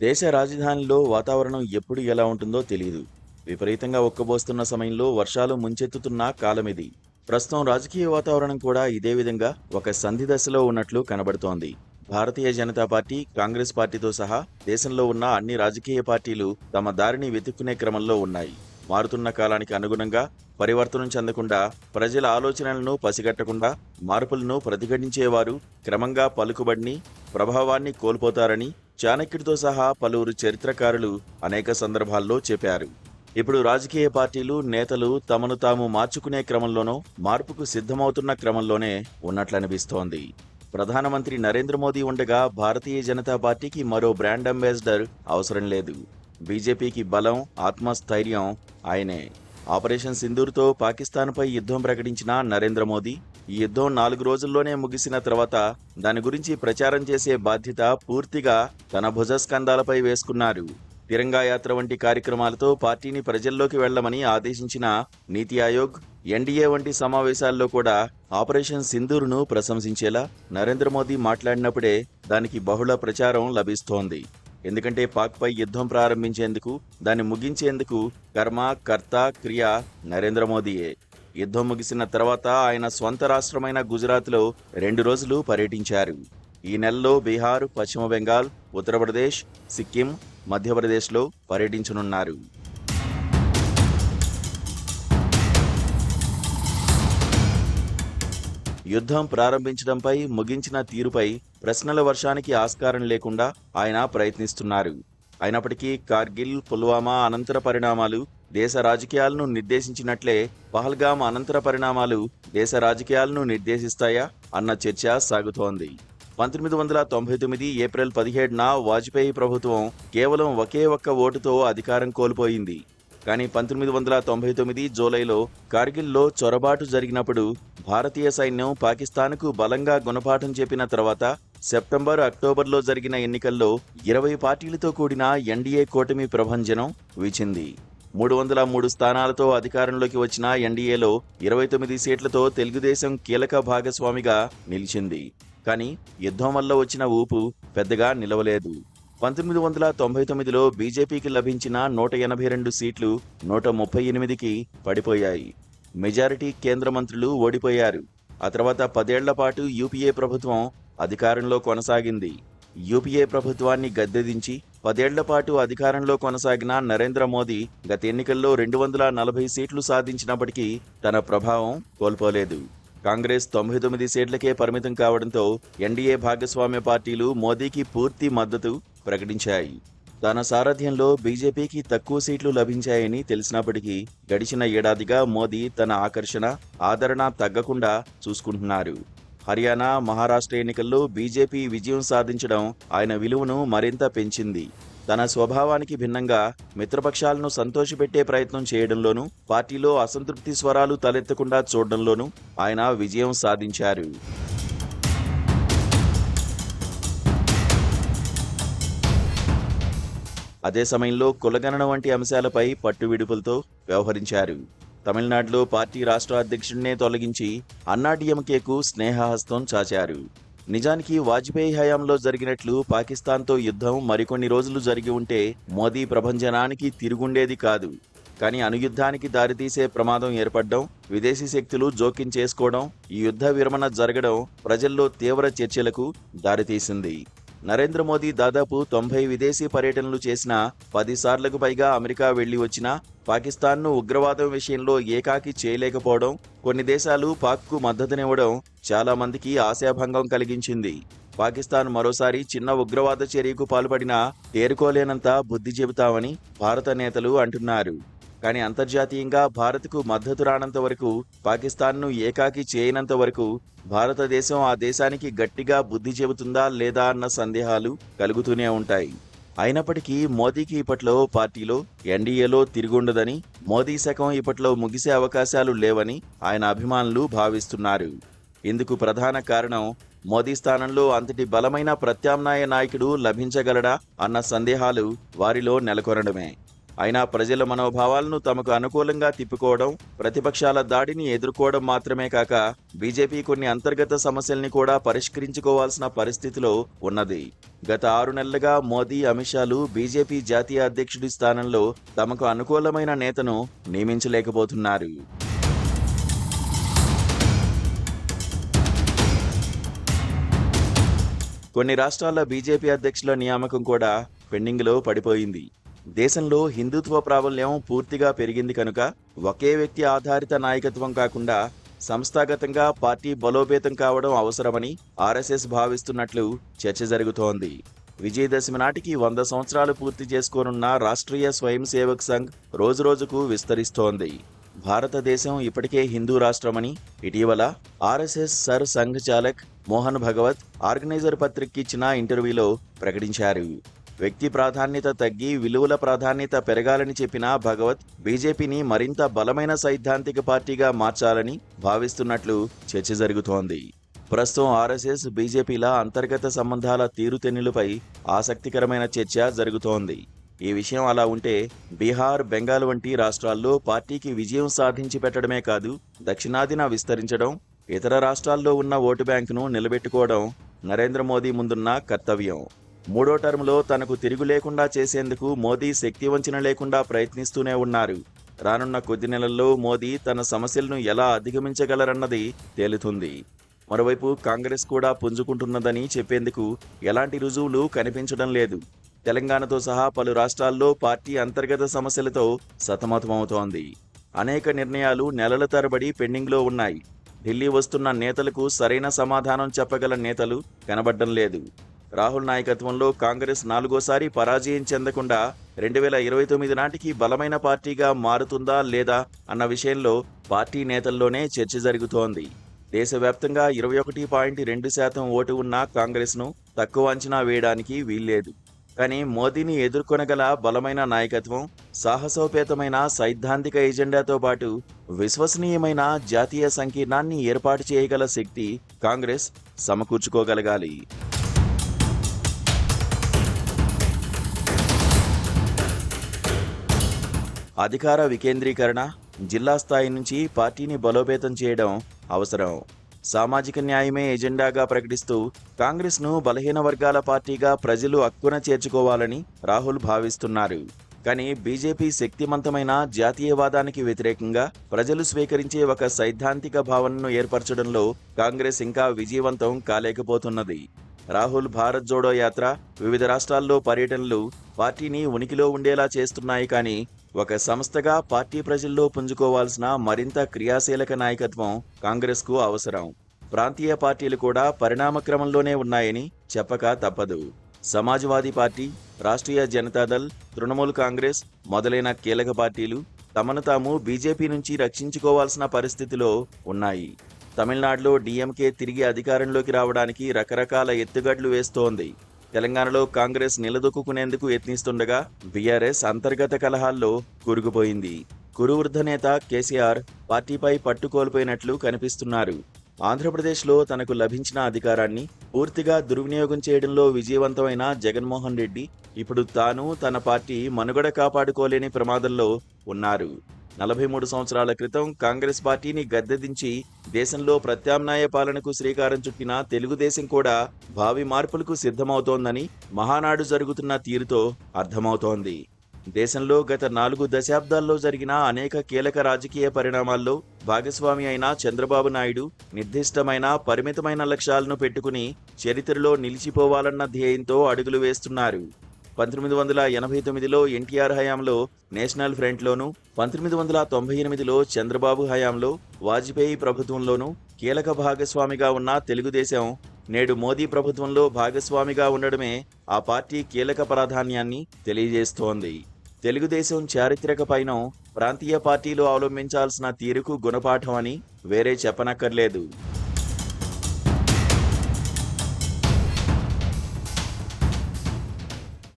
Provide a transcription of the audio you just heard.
దేశ రాజధానిలో వాతావరణం ఎప్పుడు ఎలా ఉంటుందో తెలియదు. విపరీతంగా ఉక్కబోస్తున్న సమయంలో వర్షాలు ముంచెత్తుతున్న కాలమిది. ప్రస్తుతం రాజకీయ వాతావరణం కూడా ఇదే విధంగా ఒక సంధి దశలో ఉన్నట్లు కనబడుతోంది. భారతీయ జనతా పార్టీ, కాంగ్రెస్ పార్టీతో సహా దేశంలో ఉన్న అన్ని రాజకీయ పార్టీలు తమ దారిని వెతుక్కునే క్రమంలో ఉన్నాయి. మారుతున్న కాలానికి అనుగుణంగా పరివర్తనం చెందకుండా, ప్రజల ఆలోచనలను పసిగట్టకుండా మార్పులను ప్రతిఘటించేవారు క్రమంగా పలుకుబడిని, ప్రభావాన్ని కోల్పోతారని చాణక్యుడితో సహా పలువురు చరిత్రకారులు అనేక సందర్భాల్లో చెప్పారు. ఇప్పుడు రాజకీయ పార్టీలు, నేతలు తమను తాము మార్చుకునే క్రమంలోనో, మార్పుకు సిద్ధమవుతున్న క్రమంలోనే ఉన్నట్లనిపిస్తోంది. ప్రధానమంత్రి నరేంద్ర మోదీ ఉండగా భారతీయ జనతా పార్టీకి మరో బ్రాండ్ అంబాసిడర్ అవసరం లేదు. బీజేపీకి బలం, ఆత్మస్థైర్యం ఆయనే. ఆపరేషన్ సింధూర్తో పాకిస్తాన్పై యుద్ధం ప్రకటించిన నరేంద్ర మోదీ ఈ యుద్ధం 4 రోజుల్లోనే ముగిసిన తర్వాత దాని గురించి ప్రచారం చేసే బాధ్యత పూర్తిగా తన భుజస్కంధాలపై వేసుకున్నారు. తిరంగా యాత్ర వంటి కార్యక్రమాలతో పార్టీని ప్రజల్లోకి వెళ్లమని ఆదేశించిన నీతి ఆయోగ్, ఎన్డీఏ వంటి సమావేశాల్లో కూడా ఆపరేషన్ సింధూర్ను ప్రశంసించేలా నరేంద్ర మోదీ మాట్లాడినప్పుడే దానికి బహుళ ప్రచారం లభిస్తోంది. ఎందుకంటే పాక్పై యుద్ధం ప్రారంభించేందుకు, దాన్ని ముగించేందుకు కర్మ, కర్త, క్రియ నరేంద్ర మోదీయే. యుద్ధం ముగిసిన తర్వాత ఆయన స్వంత రాష్ట్రమైన గుజరాత్లో 2 రోజులు పర్యటించారు. ఈ నెలలో బీహార్, పశ్చిమ బెంగాల్, ఉత్తరప్రదేశ్, సిక్కిం, మధ్యప్రదేశ్లో పర్యటించనున్నారు. యుద్ధం ప్రారంభించడంపై, ముగించిన తీరుపై ప్రశ్నల వర్షానికి ఆస్కారం లేకుండా ఆయన ప్రయత్నిస్తున్నారు. అయినప్పటికీ కార్గిల్, పుల్వామా అనంతర పరిణామాలు దేశ రాజకీయాలను నిర్దేశించినట్లే పహల్గాం అనంతర పరిణామాలు దేశ రాజకీయాలను నిర్దేశిస్తాయా అన్న చర్చ సాగుతోంది. 1999 ఏప్రిల్ 17న వాజ్పేయి ప్రభుత్వం కేవలం ఒకే ఒక్క ఓటుతో అధికారం కోల్పోయింది. కానీ 1999 జూలైలో కార్గిల్లో చొరబాటు జరిగినప్పుడు భారతీయ సైన్యం పాకిస్తాన్కు బలంగా గుణపాఠం చెప్పిన తర్వాత సెప్టెంబర్, అక్టోబర్లో జరిగిన ఎన్నికల్లో 20 పార్టీలతో కూడిన ఎన్డీఏ కూటమి ప్రభంజనం వీచింది. 303 స్థానాలతో అధికారంలోకి వచ్చిన ఎన్డీఏలో 29 సీట్లతో తెలుగుదేశం కీలక భాగస్వామిగా నిలిచింది. కానీ యుద్ధం వల్ల వచ్చిన ఊపు పెద్దగా నిలవలేదు. 1999లో బీజేపీకి లభించిన 182 సీట్లు 138కి పడిపోయాయి. మెజారిటీ కేంద్ర మంత్రులు ఓడిపోయారు. ఆ తర్వాత 10 ఏళ్ల పాటు యూపీఏ ప్రభుత్వం అధికారంలో కొనసాగింది. యూపీఏ ప్రభుత్వాన్ని గద్దెదించి 10 ఏళ్ల పాటు అధికారంలో కొనసాగిన నరేంద్ర మోదీ గత ఎన్నికల్లో 240 సీట్లు సాధించినప్పటికీ తన ప్రభావం కోల్పోలేదు. కాంగ్రెస్ 99 సీట్లకే పరిమితం కావడంతో ఎన్డీఏ భాగస్వామ్య పార్టీలు మోదీకి పూర్తి మద్దతు ప్రకటించాయి. తన సారథ్యంలో బీజేపీకి తక్కువ సీట్లు లభించాయని తెలిసినప్పటికీ గడిచిన ఏడాదిగా మోదీ తన ఆకర్షణ, ఆదరణ తగ్గకుండా చూసుకుంటున్నారు. హర్యానా, మహారాష్ట్ర ఎన్నికల్లో బీజేపీ విజయం సాధించడం ఆయన విలువను మరింత పెంచింది. తన స్వభావానికి భిన్నంగా మిత్రపక్షాలను సంతోషపెట్టే ప్రయత్నం చేయడంలోనూ, పార్టీలో అసంతృప్తి స్వరాలు తలెత్తకుండా చూడడంలోనూ ఆయన విజయం సాధించారు. అదే సమయంలో కులగణన వంటి అంశాలపై పట్టువిడుపులతో వ్యవహరించారు. తమిళనాడులో పార్టీ రాష్ట్ర అధ్యక్షుడినే తొలగించి అన్నాడీఎంకేకు స్నేహహస్తం చాచారు. నిజానికి వాజ్పేయి హయాంలో జరిగినట్లు పాకిస్తాన్తో యుద్ధం మరికొన్ని రోజులు జరిగి ఉంటే మోదీ ప్రభంజనానికి తిరుగుండేది కాదు. కానీ అనుయుద్ధానికి దారితీసే ప్రమాదం ఏర్పడడం, విదేశీ శక్తులు జోక్యం చేసుకోవడం, ఈ యుద్ధ విరమణ జరగడం ప్రజల్లో తీవ్ర చర్చలకు దారితీసింది. నరేంద్ర మోదీ దాదాపు 90 విదేశీ పర్యటనలు చేసినా, 10 సార్లకు పైగా అమెరికా వెళ్లి వచ్చినా పాకిస్తాన్ను ఉగ్రవాదం విషయంలో ఏకాకి చేయలేకపోవడం, కొన్ని దేశాలు పాక్కు మద్దతునివ్వడం చాలా మందికి ఆశాభంగం కలిగించింది. పాకిస్తాన్ మరోసారి చిన్న ఉగ్రవాద చర్యకు పాల్పడినా తేరుకోలేనంత బుద్ధి చెబుతామని భారత నేతలు అంటున్నారు. కానీ అంతర్జాతీయంగా భారత్కు మద్దతు రానంత వరకు, పాకిస్తాన్ను ఏకాకి చేయనంత వరకు భారతదేశం ఆ దేశానికి గట్టిగా బుద్ధి చెబుతుందా లేదా అన్న సందేహాలు కలుగుతూనే ఉంటాయి. అయినప్పటికీ మోదీకి ఇప్పట్లో పార్టీలో, ఎన్డీఏలో తిరుగుండదని, మోదీ శకం ఇప్పట్లో ముగిసే అవకాశాలు లేవని ఆయన అభిమానులు భావిస్తున్నారు. ఇందుకు ప్రధాన కారణం మోదీ స్థానంలో అంతటి బలమైన ప్రత్యామ్నాయ నాయకుడు లభించగలడా అన్న సందేహాలు వారిలో నెలకొనడమే. అయినా ప్రజల మనోభావాలను తమకు అనుకూలంగా తిప్పుకోవడం, ప్రతిపక్షాల దాడిని ఎదుర్కోవడం మాత్రమే కాక బీజేపీ కొన్ని అంతర్గత సమస్యల్ని కూడా పరిష్కరించుకోవాల్సిన పరిస్థితిలో ఉన్నది. గత 6 నెలలుగా మోదీ, అమిత్ షాలు బీజేపీ జాతీయ అధ్యక్షుడి స్థానంలో తమకు అనుకూలమైన నేతను నియమించలేకపోతున్నారు. కొన్ని రాష్ట్రాల బీజేపీ అధ్యక్షుల నియామకం కూడా పెండింగ్లో పడిపోయింది. దేశంలో హిందుత్వ ప్రాబల్యం పూర్తిగా పెరిగింది కనుక ఒకే వ్యక్తి ఆధారిత నాయకత్వం కాకుండా సంస్థాగతంగా పార్టీ బలోపేతం కావడం అవసరమని ఆర్ఎస్ఎస్ భావిస్తున్నట్లు చర్చ జరుగుతోంది. విజయదశమి నాటికి 100 సంవత్సరాలు పూర్తి చేసుకోనున్న రాష్ట్రీయ స్వయం సేవక్ సంఘ్ రోజురోజుకు విస్తరిస్తోంది. భారతదేశం ఇప్పటికే హిందూ రాష్ట్రమని ఇటీవల RSS sir Sangh చాలక్ Mohan Bhagwat organiser పత్రికకి ఇచ్చిన ఇంటర్వ్యూలో ప్రకటించారు. వ్యక్తి ప్రాధాన్యత తగ్గి విలువల ప్రాధాన్యత పెరగాలని చెప్పిన భగవత్ బీజేపీని మరింత బలమైన సైద్ధాంతిక పార్టీగా మార్చాలని భావిస్తున్నట్లు చర్చ జరుగుతోంది. ప్రస్తుతం ఆర్ఎస్ఎస్ బీజేపీల అంతర్గత సంబంధాల తీరుతెన్నులపై ఆసక్తికరమైన చర్చ జరుగుతోంది. ఈ విషయం అలా ఉంటే బీహార్, బెంగాల్ వంటి రాష్ట్రాల్లో పార్టీకి విజయం సాధించి పెట్టడమే కాదు, దక్షిణాదిన విస్తరించడం, ఇతర రాష్ట్రాల్లో ఉన్న ఓటు బ్యాంకును నిలబెట్టుకోవడం నరేంద్ర మోదీ ముందున్న కర్తవ్యం. 3వ టర్ములో తనకు తిరుగు లేకుండా చేసేందుకు మోదీ శక్తివంచన లేకుండా ప్రయత్నిస్తూనే ఉన్నారు. రానున్న కొద్ది నెలల్లో మోదీ తన సమస్యలను ఎలా అధిగమించగలరన్నది తేలుతుంది. మరోవైపు కాంగ్రెస్ కూడా పుంజుకుంటున్నదని చెప్పేందుకు ఎలాంటి రుజువులు కనిపించడం లేదు. తెలంగాణతో సహా పలు రాష్ట్రాల్లో పార్టీ అంతర్గత సమస్యలతో సతమతమవుతోంది. అనేక నిర్ణయాలు నెలల తరబడి పెండింగ్లో ఉన్నాయి. ఢిల్లీ వస్తున్న నేతలకు సరైన సమాధానం చెప్పగల నేతలు కనబడ్డం లేదు. రాహుల్ నాయకత్వంలో కాంగ్రెస్ 4వసారి పరాజయం చెందకుండా 2029 నాటికి బలమైన పార్టీగా మారుతుందా లేదా అన్న విషయంలో పార్టీ నేతల్లోనే చర్చ జరుగుతోంది. దేశవ్యాప్తంగా 21.2% ఓటు ఉన్న కాంగ్రెస్ను తక్కువ అంచనా వేయడానికి వీల్లేదు. కానీ మోదీని ఎదుర్కొనగల బలమైన నాయకత్వం, సాహసోపేతమైన సైద్ధాంతిక ఎజెండాతో పాటు విశ్వసనీయమైన జాతీయ సంకీర్ణాన్ని ఏర్పాటు చేయగల శక్తి కాంగ్రెస్ సమకూర్చుకోగలగాలి. అధికార వికేంద్రీకరణ, జిల్లా స్థాయి నుంచి పార్టీని బలోపేతం చేయడం అవసరం. సామాజిక న్యాయమే ఎజెండాగా ప్రకటిస్తూ కాంగ్రెస్ను బలహీన వర్గాల పార్టీగా ప్రజలు అక్కున చేర్చుకోవాలని రాహుల్ భావిస్తున్నారు. కానీ బీజేపీ శక్తిమంతమైన జాతీయవాదానికి వ్యతిరేకంగా ప్రజలు స్వీకరించే ఒక సైద్ధాంతిక భావనను ఏర్పరచడంలో కాంగ్రెస్ ఇంకా విజయవంతం కాలేకపోతున్నది. రాహుల్ భారత్ జోడో యాత్ర, వివిధ రాష్ట్రాల్లో పర్యటనలు పార్టీని ఉనికిలో ఉండేలా చేస్తున్నాయి. కానీ ఒక సంస్థగా పార్టీ ప్రజల్లో పుంజుకోవాల్సిన మరింత క్రియాశీలక నాయకత్వం కాంగ్రెస్కు అవసరం. ప్రాంతీయ పార్టీలు కూడా పరిణామ క్రమంలోనే ఉన్నాయని చెప్పక తప్పదు. సమాజ్వాదీ పార్టీ, రాష్ట్రీయ జనతాదళ్, తృణమూల్ కాంగ్రెస్ మొదలైన కీలక పార్టీలు తమను తాము బీజేపీ నుంచి రక్షించుకోవాల్సిన పరిస్థితిలో ఉన్నాయి. తమిళనాడులో డీఎంకే తిరిగి అధికారంలోకి రావడానికి రకరకాల ఎత్తుగడ్లు వేస్తోంది. తెలంగాణలో కాంగ్రెస్ నిలదొక్కునేందుకు యత్నిస్తుండగా బీఆర్ఎస్ అంతర్గత కలహాల్లో కూరుకుపోయింది. కురువృద్ధ నేత కేసీఆర్ పార్టీపై పట్టుకోల్పోయినట్లు కనిపిస్తున్నారు. ఆంధ్రప్రదేశ్లో తనకు లభించిన అధికారాన్ని పూర్తిగా దుర్వినియోగం చేయడంలో విజయవంతమైన జగన్మోహన్ రెడ్డి ఇప్పుడు తాను, తన పార్టీ మనుగడ కాపాడుకోలేని ప్రమాదంలో ఉన్నారు. 43 సంవత్సరాల క్రితం కాంగ్రెస్ పార్టీని గద్దెదించి దేశంలో ప్రత్యామ్నాయ పాలనకు శ్రీకారం చుట్టిన తెలుగుదేశం కూడా భావి మార్పులకు సిద్ధమవుతోందని మహానాడు జరుగుతున్న తీరుతో అర్థమవుతోంది. దేశంలో గత 4 దశాబ్దాల్లో జరిగిన అనేక కీలక రాజకీయ పరిణామాల్లో భాగస్వామి అయిన చంద్రబాబు నాయుడు నిర్దిష్టమైన పరిమితమైన లక్ష్యాలను పెట్టుకుని చరిత్రలో నిలిచిపోవాలన్న ధ్యేయంతో అడుగులు వేస్తున్నారు. 1989లో ఎన్టీఆర్ హయాంలో నేషనల్ ఫ్రంట్లోనూ, 1998లో చంద్రబాబు హయాంలో వాజ్పేయి ప్రభుత్వంలోనూ కీలక భాగస్వామిగా ఉన్న తెలుగుదేశం నేడు మోదీ ప్రభుత్వంలో భాగస్వామిగా ఉండడమే ఆ పార్టీ కీలక ప్రాధాన్యాన్ని తెలియజేస్తోంది. తెలుగుదేశం చారిత్రక పైన ప్రాంతీయ పార్టీలు అవలంబించాల్సిన తీరుకు గుణపాఠం అని వేరే చెప్పనక్కర్లేదు.